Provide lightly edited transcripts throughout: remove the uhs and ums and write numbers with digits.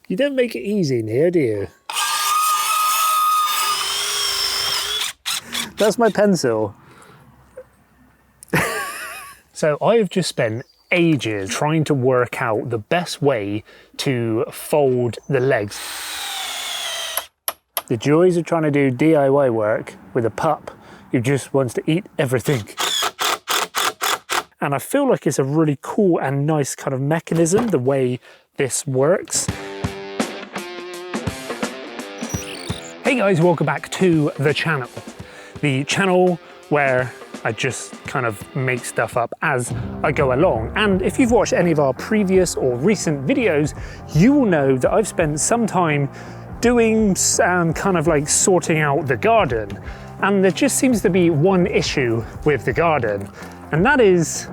You don't make it easy, Nia, do you? That's my pencil. So I have just spent ages trying to work out the best way to fold the legs. The joys of trying to do DIY work with a pup who just wants to eat everything. And I feel like it's a really cool and nice kind of mechanism, the way this works. Hey guys, welcome back to the channel. The channel where I just kind of make stuff up as I go along. And if you've watched any of our previous or recent videos, you will know that I've spent some time doing kind of like sorting out the garden. And there just seems to be one issue with the garden, and that is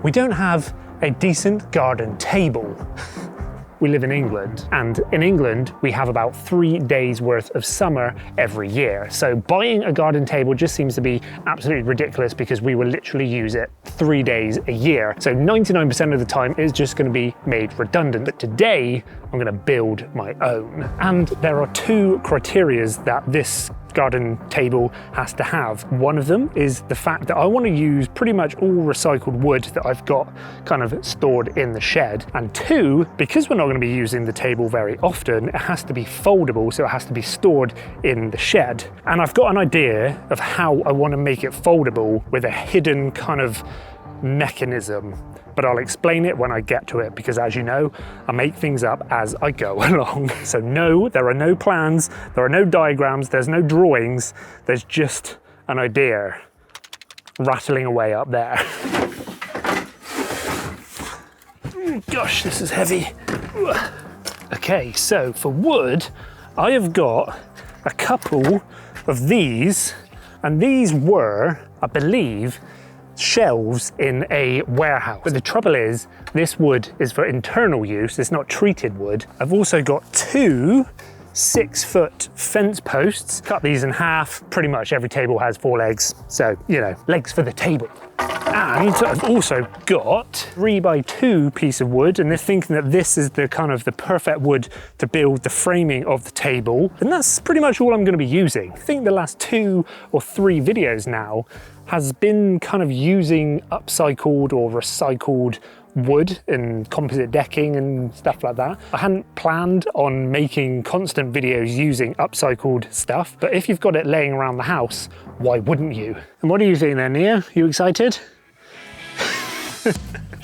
we don't have a decent garden table. We live in England, and in England we have about 3 days worth of summer every year. So buying a garden table just seems to be absolutely ridiculous because we will literally use it 3 days a year. So 99% of the time it's just going to be made redundant. But today I'm going to build my own. And there are two criteria that this garden table has to have. One of them is the fact that I want to use pretty much all recycled wood that I've got kind of stored in the shed. And two, because we're not going to be using the table very often, it has to be foldable, so it has to be stored in the shed. And I've got an idea of how I want to make it foldable with a hidden kind of mechanism, but I'll explain it when I get to it, because as you know, I make things up as I go along. So no, there are no plans, there are no diagrams, there's no drawings, there's just an idea rattling away up there. Gosh, this is heavy. Okay, so for wood, I have got a couple of these, and these were, I believe, shelves in a warehouse. But the trouble is, this wood is for internal use, it's not treated wood. I've also got two 6-foot fence posts. Cut these in half. Pretty much every table has 4 legs, so, you know, legs for the table. And I've also got 3x2 piece of wood, and they're thinking that this is the kind of the perfect wood to build the framing of the table. And that's pretty much all I'm going to be using. I think the last 2 or 3 videos now has been kind of using upcycled or recycled wood and composite decking and stuff like that. I hadn't planned on making constant videos using upcycled stuff, but if you've got it laying around the house, why wouldn't you? And what do you think then, Nia? You excited?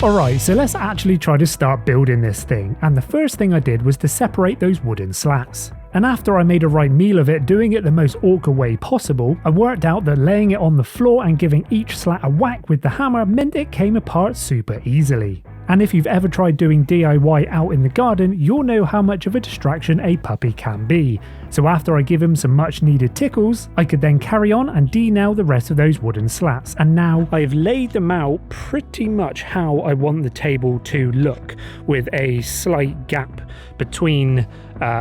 Alright, so let's actually try to start building this thing, and the first thing I did was to separate those wooden slats. And after I made a right meal of it, doing it the most awkward way possible, I worked out that laying it on the floor and giving each slat a whack with the hammer meant it came apart super easily. And if you've ever tried doing DIY out in the garden, you'll know how much of a distraction a puppy can be. So after I give him some much needed tickles, I could then carry on and de-nail the rest of those wooden slats. And now I've laid them out pretty much how I want the table to look, with a slight gap between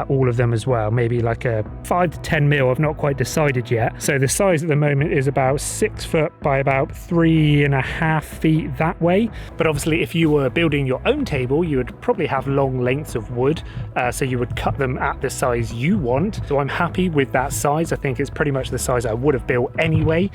all of them as well, maybe like a 5 to 10 mil. I've not quite decided yet. So the size at the moment is about 6 foot by about 3.5 feet that way. But obviously if you were building your own table, you would probably have long lengths of wood, so you would cut them at the size you want. So I'm happy with that size. I think it's pretty much the size I would have built anyway.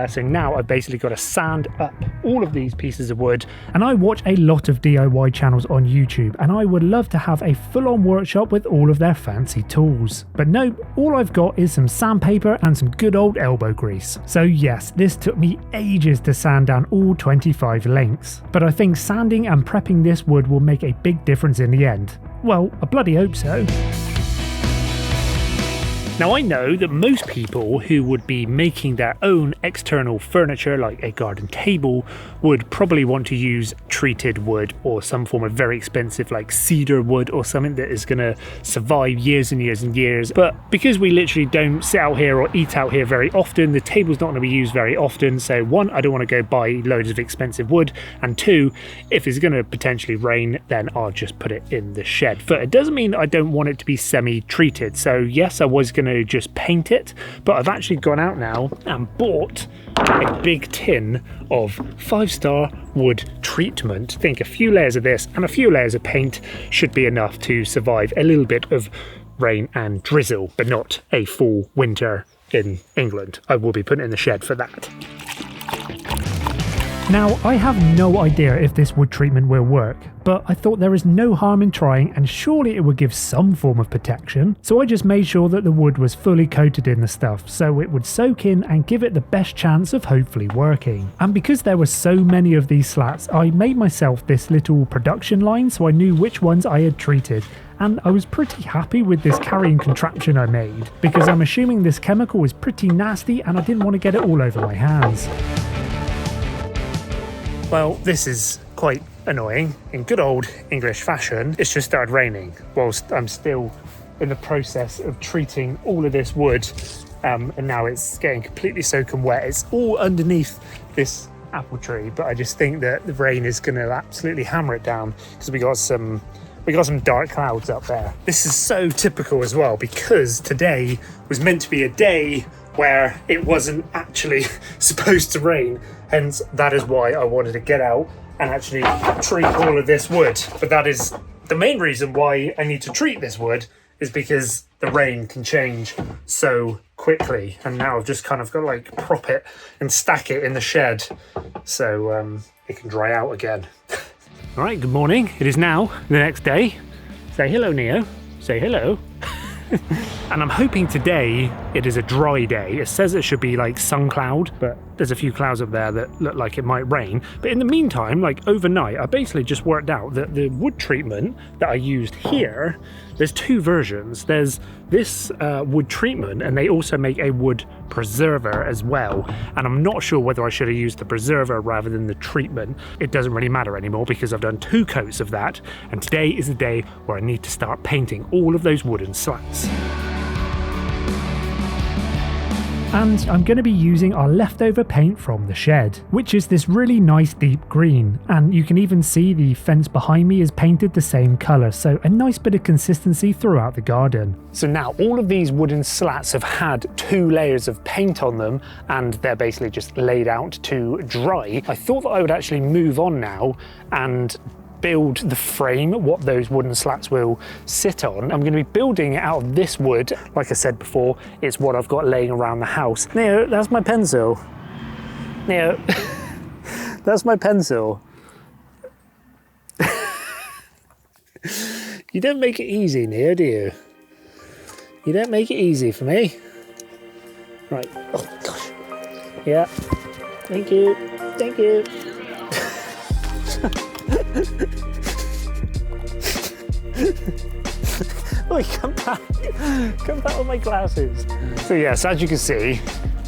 So now I've basically got to sand up all of these pieces of wood. And I watch a lot of DIY channels on YouTube, and I would love to have a full-on workshop with all of their fancy tools. But no, all I've got is some sandpaper and some good old elbow grease. So yes, this took me ages to sand down all 25 lengths. But I think sanding and prepping this wood will make a big difference in the end. Well, I bloody hope so. Now I know that most people who would be making their own external furniture, like a garden table, would probably want to use treated wood or some form of very expensive like cedar wood or something that is going to survive years and years and years. But because we literally don't sit out here or eat out here very often, the table's not going to be used very often. So one, I don't want to go buy loads of expensive wood, and two, if it's going to potentially rain, then I'll just put it in the shed. But it doesn't mean that I don't want it to be semi-treated. So yes, I was going to to just paint it, but I've actually gone out now and bought a big tin of 5-star wood treatment. I think a few layers of this and a few layers of paint should be enough to survive a little bit of rain and drizzle, but not a full winter in England. I will be putting it in the shed for that. Now, I have no idea if this wood treatment will work, but I thought there is no harm in trying, and surely it would give some form of protection. So I just made sure that the wood was fully coated in the stuff so it would soak in and give it the best chance of hopefully working. And because there were so many of these slats, I made myself this little production line so I knew which ones I had treated. And I was pretty happy with this carrying contraption I made, because I'm assuming this chemical is pretty nasty and I didn't want to get it all over my hands. Well, this is quite annoying. In good old English fashion, it's just started raining whilst I'm still in the process of treating all of this wood, and now it's getting completely soaking wet. It's all underneath this apple tree, but I just think that the rain is going to absolutely hammer it down because we got some dark clouds up there. This is so typical as well, because today was meant to be a day where it wasn't actually supposed to rain. Hence, that is why I wanted to get out and actually treat all of this wood. But that is the main reason why I need to treat this wood, is because the rain can change so quickly. And now I've just kind of got to like prop it and stack it in the shed so it can dry out again. All right, good morning. It is now the next day. Say hello, Neo. Say hello. And I'm hoping today it is a dry day. It says it should be like sun cloud, but there's a few clouds up there that look like it might rain. But in the meantime, like overnight, I basically just worked out that the wood treatment that I used here, there's two versions. There's this wood treatment, and they also make a wood preserver as well. And I'm not sure whether I should have used the preserver rather than the treatment. It doesn't really matter anymore because I've done 2 coats of that. And today is the day where I need to start painting all of those wooden slats. And I'm going to be using our leftover paint from the shed, which is this really nice deep green, and you can even see the fence behind me is painted the same colour, so a nice bit of consistency throughout the garden. So now all of these wooden slats have had 2 layers of paint on them, and they're basically just laid out to dry. I thought that I would actually move on now and build the frame, what those wooden slats will sit on. I'm going to be building it out of this wood. Like I said before, it's what I've got laying around the house. Neo, that's my pencil. Neo, that's my pencil. You don't make it easy, Neo, do you? You don't make it easy for me. Right, oh gosh. Yeah, thank you, thank you. Oh, come back with my glasses. So yes, as you can see,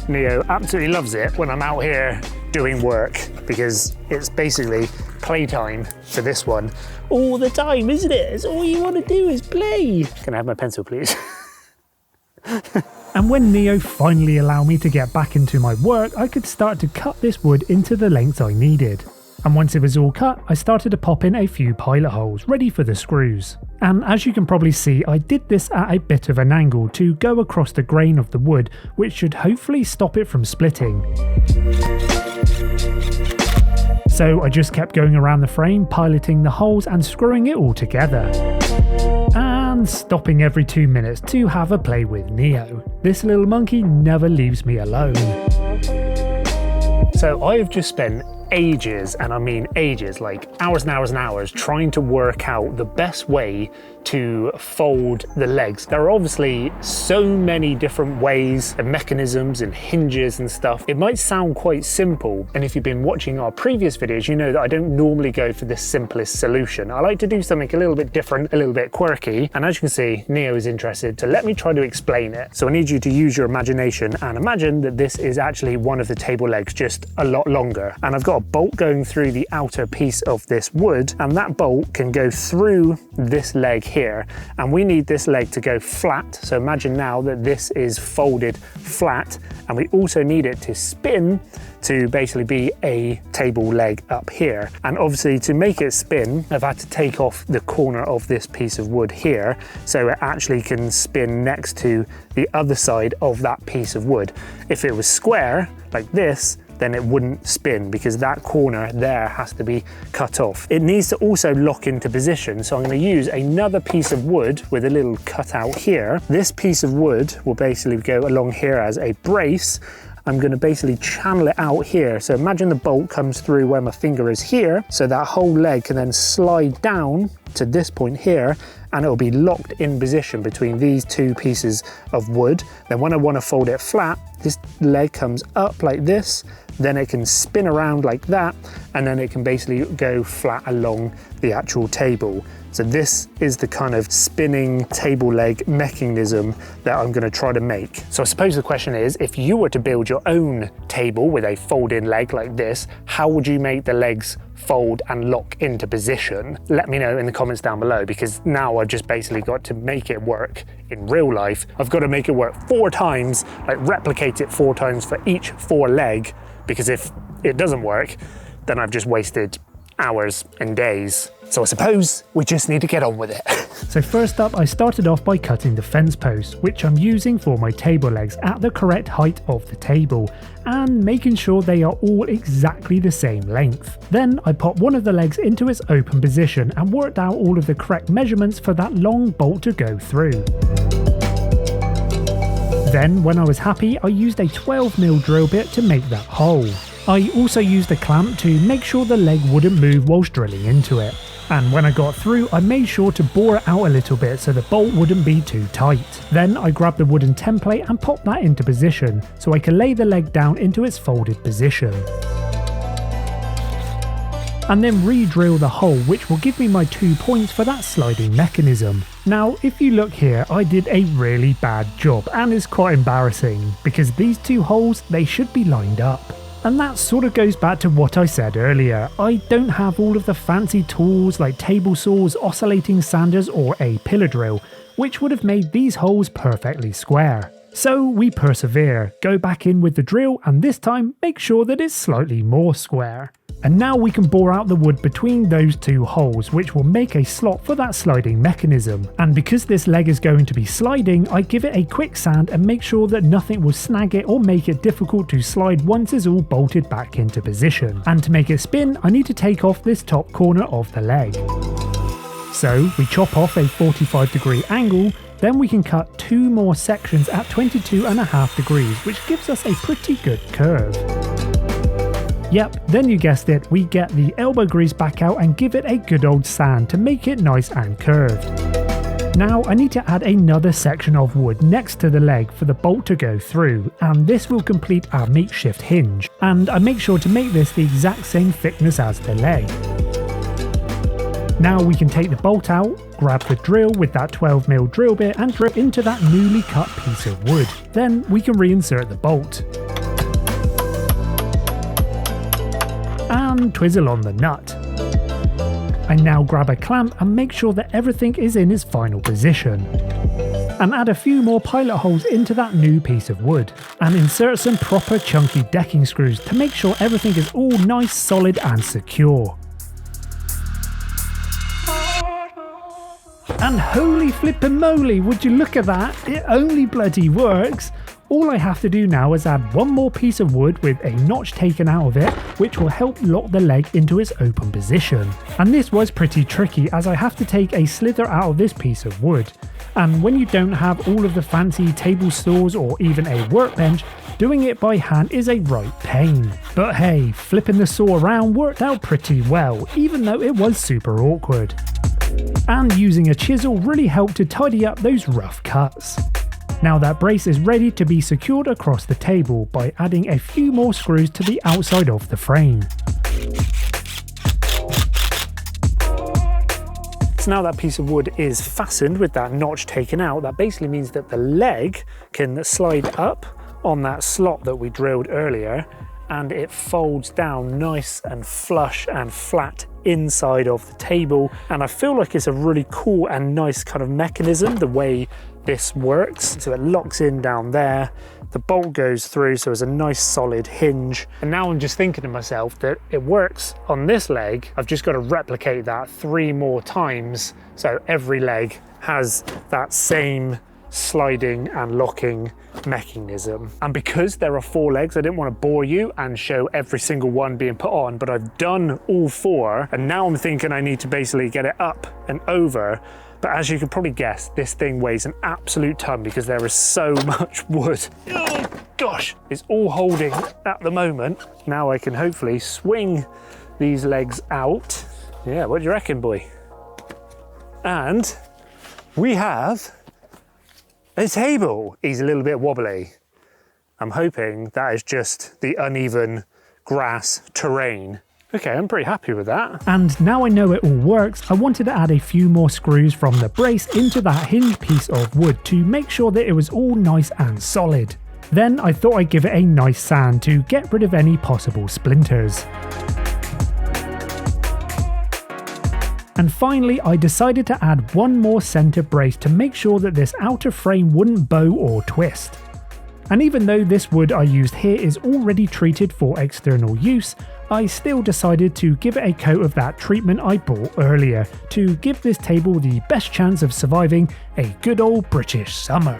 Neo absolutely loves it when I'm out here doing work, because it's basically playtime for this one all the time, isn't it? It's all you want to do is play. Can I have my pencil, please? And when Neo finally allowed me to get back into my work, I could start to cut this wood into the lengths I needed. And once it was all cut, I started to pop in a few pilot holes, ready for the screws. And as you can probably see, I did this at a bit of an angle to go across the grain of the wood, which should hopefully stop it from splitting. So I just kept going around the frame, piloting the holes and screwing it all together. And stopping every 2 minutes to have a play with Neo. This little monkey never leaves me alone. So I've just spent ages, and I mean ages, like hours and hours and hours, trying to work out the best way to fold the legs. There are obviously so many different ways and mechanisms and hinges and stuff. It might sound quite simple, and if you've been watching our previous videos, you know that I don't normally go for the simplest solution. I like to do something a little bit different, a little bit quirky, and as you can see, Neo is interested, so let me try to explain it. So I need you to use your imagination and imagine that this is actually one of the table legs, just a lot longer, and I've got a bolt going through the outer piece of this wood, and that bolt can go through this leg here. And we need this leg to go flat. So imagine now that this is folded flat, and we also need it to spin to basically be a table leg up here. And obviously to make it spin, I've had to take off the corner of this piece of wood here so it actually can spin next to the other side of that piece of wood. If it was square like this, then it wouldn't spin because that corner there has to be cut off. It needs to also lock into position, so I'm going to use another piece of wood with a little cutout here. This piece of wood will basically go along here as a brace. I'm going to basically channel it out here. So imagine the bolt comes through where my finger is here, so that whole leg can then slide down to this point here, and it'll be locked in position between these two pieces of wood. Then when I want to fold it flat, this leg comes up like this, then it can spin around like that, and then it can basically go flat along the actual table. So this is the kind of spinning table leg mechanism that I'm going to try to make. So I suppose the question is, if you were to build your own table with a fold-in leg like this, how would you make the legs fold and lock into position? Let me know in the comments down below, because now I've just basically got to make it work in real life. I've got to make it work 4 times, like replicate it 4 times for each 4 leg, because if it doesn't work, then I've just wasted hours and days. So I suppose we just need to get on with it. So first up, I started off by cutting the fence posts, which I'm using for my table legs at the correct height of the table, and making sure they are all exactly the same length. Then I popped one of the legs into its open position and worked out all of the correct measurements for that long bolt to go through. Then, when I was happy, I used a 12mm drill bit to make that hole. I also used a clamp to make sure the leg wouldn't move whilst drilling into it. And when I got through, I made sure to bore it out a little bit so the bolt wouldn't be too tight. Then I grabbed the wooden template and popped that into position so I could lay the leg down into its folded position. And then re-drill the hole, which will give me my 2 points for that sliding mechanism. Now, if you look here, I did a really bad job, and it's quite embarrassing, because these 2 holes, they should be lined up. And that sort of goes back to what I said earlier. I don't have all of the fancy tools like table saws, oscillating sanders, or a pillar drill, which would have made these holes perfectly square. So we persevere, go back in with the drill, and this time make sure that it's slightly more square. And now we can bore out the wood between those 2 holes, which will make a slot for that sliding mechanism. And because this leg is going to be sliding, I give it a quick sand and make sure that nothing will snag it or make it difficult to slide once it's all bolted back into position. And to make it spin, I need to take off this top corner of the leg. So we chop off a 45-degree angle, then we can cut 2 more sections at 22.5 degrees, which gives us a pretty good curve. Yep, then you guessed it, we get the elbow grease back out and give it a good old sand to make it nice and curved. Now I need to add another section of wood next to the leg for the bolt to go through, and this will complete our makeshift hinge, and I make sure to make this the exact same thickness as the leg. Now we can take the bolt out, grab the drill with that 12mm drill bit and drill into that newly cut piece of wood. Then we can reinsert the bolt. And twizzle on the nut. I now grab a clamp and make sure that everything is in its final position. And add a few more pilot holes into that new piece of wood. And insert some proper chunky decking screws to make sure everything is all nice, solid and secure. And holy flippin' moly, would you look at that? It only bloody works. All I have to do now is add one more piece of wood with a notch taken out of it, which will help lock the leg into its open position. And this was pretty tricky as I have to take a slither out of this piece of wood. And when you don't have all of the fancy table saws or even a workbench, doing it by hand is a right pain. But hey, flipping the saw around worked out pretty well, even though it was super awkward. And using a chisel really helped to tidy up those rough cuts. Now that brace is ready to be secured across the table by adding a few more screws to the outside of the frame. So now that piece of wood is fastened with that notch taken out, that basically means that the leg can slide up on that slot that we drilled earlier, and it folds down nice and flush and flat inside of the table. And I feel like it's a really cool and nice kind of mechanism, the way this works. So it locks in down there, the bolt goes through, so it's a nice solid hinge. And now I'm just thinking to myself that it works on this leg. I've just got to replicate that 3 more times, so every leg has that same sliding and locking mechanism. And because there are 4 legs, I didn't want to bore you and show every single one being put on, but I've done all 4, and now I'm thinking I need to basically get it up and over. But as you can probably guess, this thing weighs an absolute ton because there is so much wood. Oh gosh, it's all holding at the moment. Now I can hopefully swing these legs out. Yeah, what do you reckon, boy? And we have a table. He's a little bit wobbly. I'm hoping that is just the uneven grass terrain. Okay, I'm pretty happy with that. And now I know it all works, I wanted to add a few more screws from the brace into that hinge piece of wood to make sure that it was all nice and solid. Then I thought I'd give it a nice sand to get rid of any possible splinters. And finally, I decided to add one more center brace to make sure that this outer frame wouldn't bow or twist. And even though this wood I used here is already treated for external use, I still decided to give it a coat of that treatment I bought earlier to give this table the best chance of surviving a good old British summer.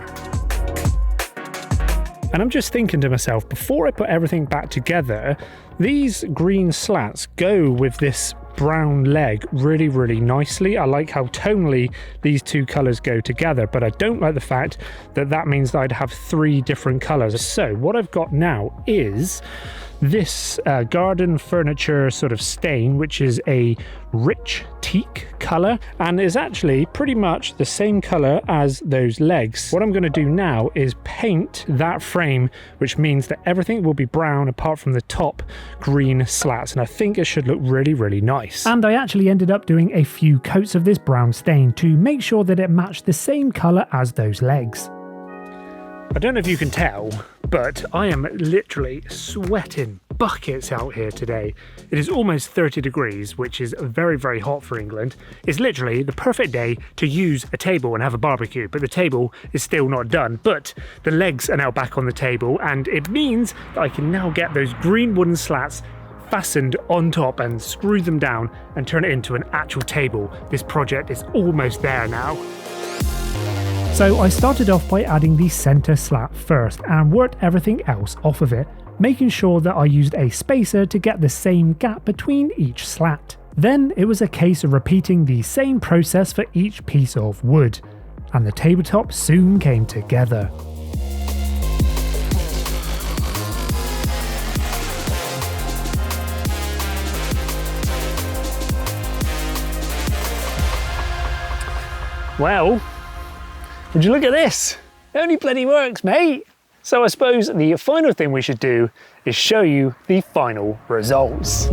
And I'm just thinking to myself, before I put everything back together, these green slats go with this brown leg really, really nicely. I like how tonally these 2 colours go together, but I don't like the fact that that means that I'd have 3 different colours. So what I've got now is this garden furniture sort of stain, which is a rich teak colour and is actually pretty much the same colour as those legs. What I'm going to do now is paint that frame, which means that everything will be brown apart from the top green slats, and I think it should look really, really nice. And I actually ended up doing a few coats of this brown stain to make sure that it matched the same colour as those legs. I don't know if you can tell, but I am literally sweating buckets out here today. It is almost 30 degrees, which is very, very hot for England. It's literally the perfect day to use a table and have a barbecue, but the table is still not done. But the legs are now back on the table, and it means that I can now get those green wooden slats fastened on top and screw them down and turn it into an actual table. This project is almost there now. So I started off by adding the center slat first and worked everything else off of it, making sure that I used a spacer to get the same gap between each slat. Then it was a case of repeating the same process for each piece of wood, and the tabletop soon came together. Well, would you look at this? It only bloody works, mate. So I suppose the final thing we should do is show you the final results.